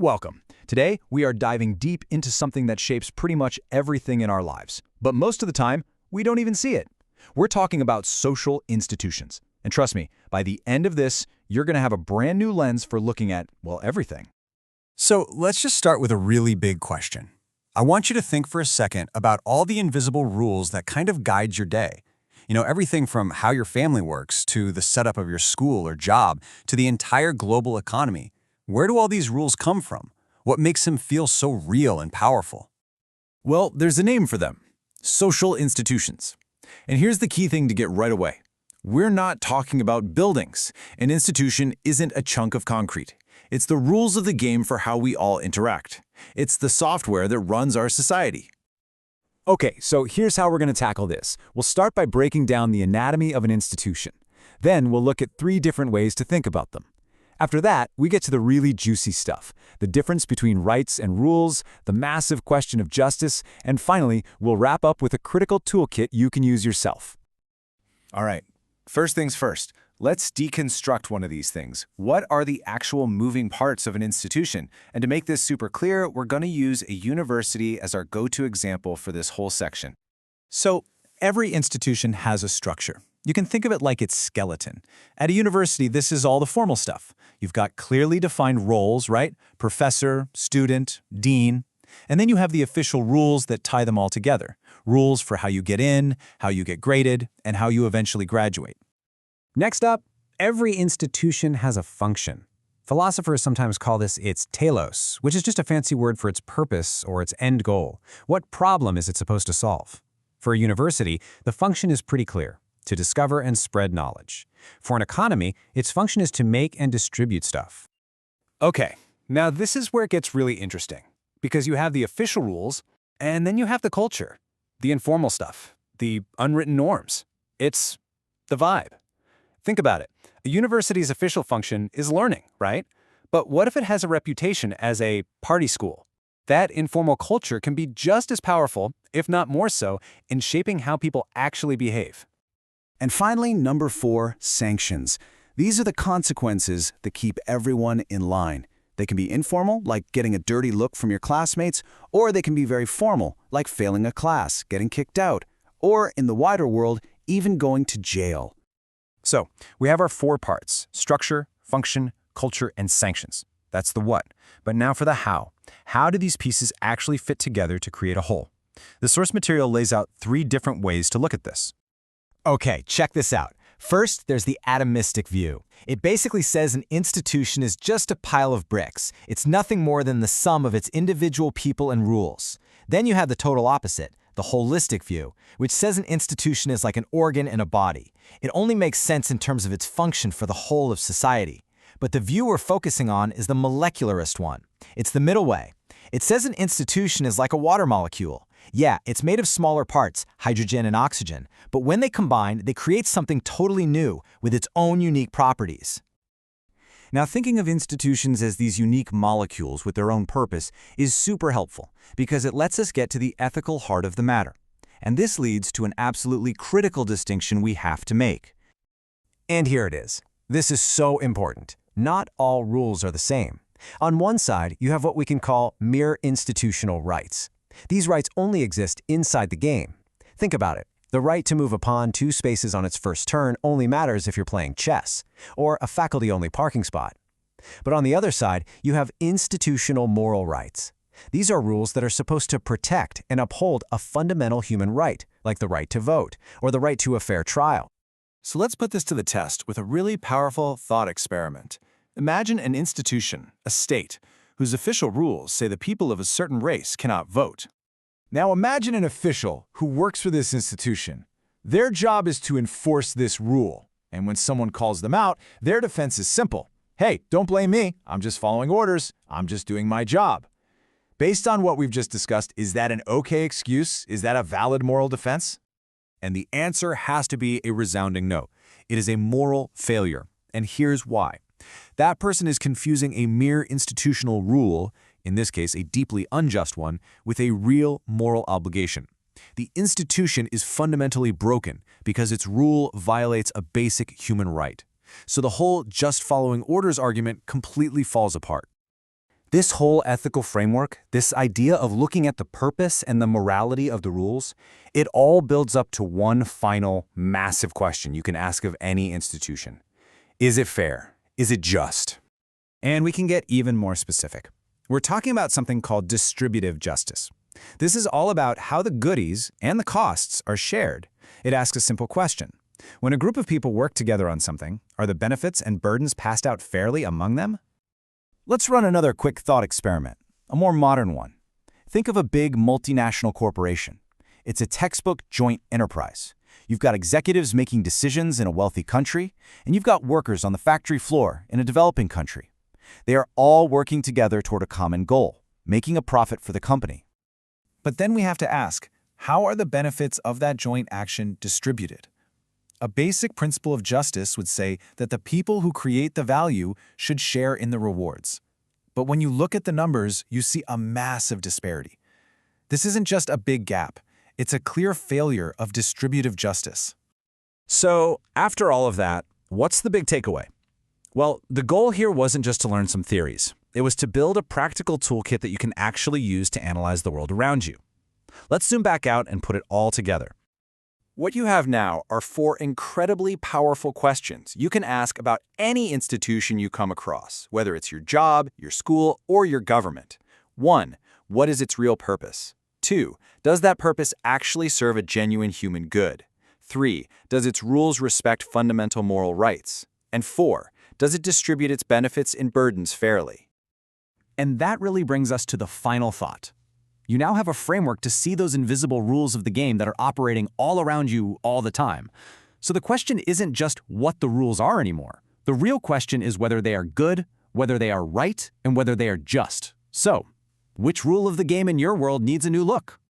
Welcome. Today, we are diving deep into something that shapes pretty much everything in our lives. But most of the time, we don't even see it. We're talking about social institutions. And trust me, by the end of this, you're going to have a brand new lens for looking at, well, everything. So let's just start with a really big question. I want you to think for a second about all the invisible rules that kind of guide your day. Everything from how your family works to the setup of your school or job to the entire global economy. Where do all these rules come from? What makes them feel so real and powerful? Well, there's a name for them. Social institutions. And here's the key thing to get right away. We're not talking about buildings. An institution isn't a chunk of concrete. It's the rules of the game for how we all interact. It's the software that runs our society. Okay, so here's how we're going to tackle this. We'll start by breaking down the anatomy of an institution. Then we'll look at 3 different ways to think about them. After that, we get to the really juicy stuff, the difference between rights and rules, the massive question of justice, and finally, we'll wrap up with a critical toolkit you can use yourself. All right, first things first, let's deconstruct one of these things. What are the actual moving parts of an institution? And to make this super clear, we're going to use a university as our go-to example for this whole section. So, every institution has a structure. You can think of it like its skeleton. At a university, this is all the formal stuff. You've got clearly defined roles, right? Professor, student, dean. And then you have the official rules that tie them all together. Rules for how you get in, how you get graded, and how you eventually graduate. Next up, every institution has a function. Philosophers sometimes call this its telos, which is just a fancy word for its purpose or its end goal. What problem is it supposed to solve? For a university, the function is pretty clear: to discover and spread knowledge. For an economy, its function is to make and distribute stuff. Okay, now this is where it gets really interesting, because you have the official rules, and then you have the culture, the informal stuff, the unwritten norms. It's the vibe. Think about it. A university's official function is learning, right? But what if it has a reputation as a party school? That informal culture can be just as powerful, if not more so, in shaping how people actually behave. And finally, number 4, sanctions. These are the consequences that keep everyone in line. They can be informal, like getting a dirty look from your classmates, or they can be very formal, like failing a class, getting kicked out, or, in the wider world, even going to jail. So, we have our 4 parts: structure, function, culture, and sanctions. That's the what. But now for the how. How do these pieces actually fit together to create a whole? The source material lays out 3 different ways to look at this. Okay, check this out. First, there's the atomistic view. It basically says an institution is just a pile of bricks. It's nothing more than the sum of its individual people and rules. Then you have the total opposite, the holistic view, which says an institution is like an organ in a body. It only makes sense in terms of its function for the whole of society. But the view we're focusing on is the molecularist one. It's the middle way. It says an institution is like a water molecule. Yeah, it's made of smaller parts, hydrogen and oxygen, but when they combine, they create something totally new with its own unique properties. Now, thinking of institutions as these unique molecules with their own purpose is super helpful because it lets us get to the ethical heart of the matter. And this leads to an absolutely critical distinction we have to make. And here it is. This is so important. Not all rules are the same. On one side, you have what we can call mere institutional rights. These rights only exist inside the game. Think about it. The right to move a pawn 2 spaces on its first turn only matters if you're playing chess, or a faculty-only parking spot. But on the other side, you have institutional moral rights. These are rules that are supposed to protect and uphold a fundamental human right, like the right to vote, or the right to a fair trial. So let's put this to the test with a really powerful thought experiment. Imagine an institution, a state, whose official rules say the people of a certain race cannot vote. Now imagine an official who works for this institution. Their job is to enforce this rule. And when someone calls them out, their defense is simple. Hey, don't blame me. I'm just following orders. I'm just doing my job. Based on what we've just discussed, is that an okay excuse? Is that a valid moral defense? And the answer has to be a resounding no. It is a moral failure. And here's why. That person is confusing a mere institutional rule, in this case a deeply unjust one, with a real moral obligation. The institution is fundamentally broken because its rule violates a basic human right. So the whole just following orders argument completely falls apart. This whole ethical framework, this idea of looking at the purpose and the morality of the rules, it all builds up to one final massive question you can ask of any institution. Is it fair? Is it just? And we can get even more specific. We're talking about something called distributive justice. This is all about how the goodies and the costs are shared. It asks a simple question. When a group of people work together on something, are the benefits and burdens passed out fairly among them? Let's run another quick thought experiment, a more modern one. Think of a big multinational corporation. It's a textbook joint enterprise. You've got executives making decisions in a wealthy country, and you've got workers on the factory floor in a developing country. They are all working together toward a common goal, making a profit for the company. But then we have to ask, how are the benefits of that joint action distributed? A basic principle of justice would say that the people who create the value should share in the rewards. But when you look at the numbers, you see a massive disparity. This isn't just a big gap. It's a clear failure of distributive justice. So, after all of that, what's the big takeaway? Well, the goal here wasn't just to learn some theories. It was to build a practical toolkit that you can actually use to analyze the world around you. Let's zoom back out and put it all together. What you have now are 4 incredibly powerful questions you can ask about any institution you come across, whether it's your job, your school, or your government. 1. What is its real purpose? 2. Does that purpose actually serve a genuine human good? 3. Does its rules respect fundamental moral rights? And 4. Does it distribute its benefits and burdens fairly? And that really brings us to the final thought. You now have a framework to see those invisible rules of the game that are operating all around you all the time. So the question isn't just what the rules are anymore. The real question is whether they are good, whether they are right, and whether they are just. So, which rule of the game in your world needs a new look?